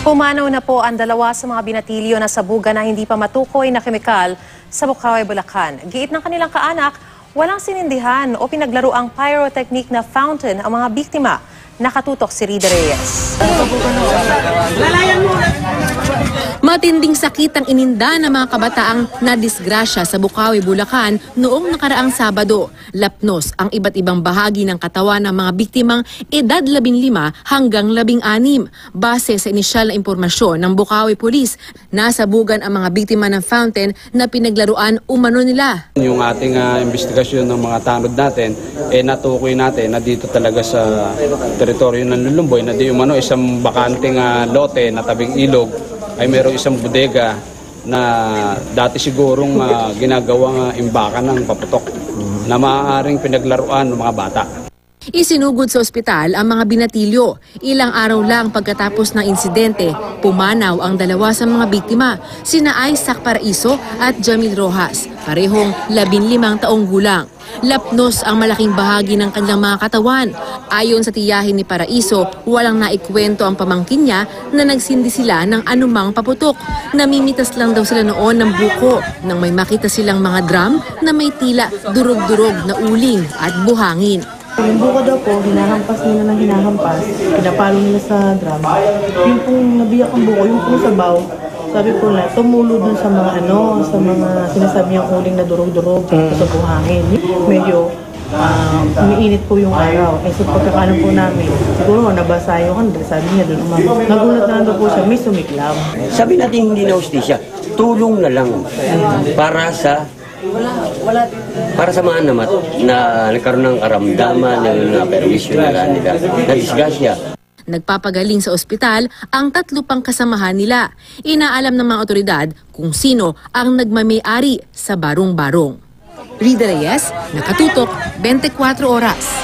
Pumanaw na po ang dalawa sa mga binatilyo na sabugan na hindi pa matukoy na kemikal sa Bukawi, Bulacan. Giit ng kanilang kaanak, walang sinindihan o pinaglaro ang pyrotechnic na fountain ang mga biktima. Nakatutok si Rida Reyes. Matinding sakit ang ininda ng mga kabataang nadisgrasya sa Bukawi, Bulacan noong nakaraang Sabado. Lapnos ang iba't ibang bahagi ng katawan ng mga biktimang edad 15 hanggang 16. Base sa inisyal na impormasyon ng Bukawi Police, nasabugan ang mga biktima ng fountain na pinaglaruan umano nila. Yung ating investigasyon ng mga tanod natin, natukoy natin na dito talaga sa teritoryo ng Lulumboy na di umano isang bakanting lote na tabing ilog ay mayroong isang bodega na dati sigurong ginagawang imbakan ng paputok na maaaring pinaglaruan ng mga bata. Isinugod sa ospital ang mga binatilyo. Ilang araw lang pagkatapos ng insidente, pumanaw ang dalawa sa mga biktima, sina Isaac Paraiso at Jamil Rojas, parehong 15 taong gulang. Lapnos ang malaking bahagi ng kanilang mga katawan. Ayon sa tiyahin ni Paraiso, walang naikwento ang pamangkin niya na nagsindi sila ng anumang paputok. Namimitas lang daw sila noon ng buko nang may makita silang mga drum na may tila durog-durog na uling at buhangin. Yung buko daw po, hinahampas nila ng hinahampas, pinapalo nila sa drum. Yung pong nabiyak ang buko, yung pong sabaw, sabi po na, tumulo dun sa mga sa mga sinasabi niyang uling na durog-durog sa buhangin. Medyo umiinit po yung araw. So pagkakanan po namin, siguro nabasa yung sabi niya dun, nagulat na lang daw po siya, may sumiklab. Sabi natin hindi na hustisya, tulong na lang para sa mga namat na nagkaroon ng karamdaman ng perwisyo nila na disgrasya. Nagpapagaling sa ospital ang 3 pang kasamahan nila. Inaalam ng mga otoridad kung sino ang nagmamay-ari sa barong-barong. Rida Reyes, Nakatutok, 24 Oras.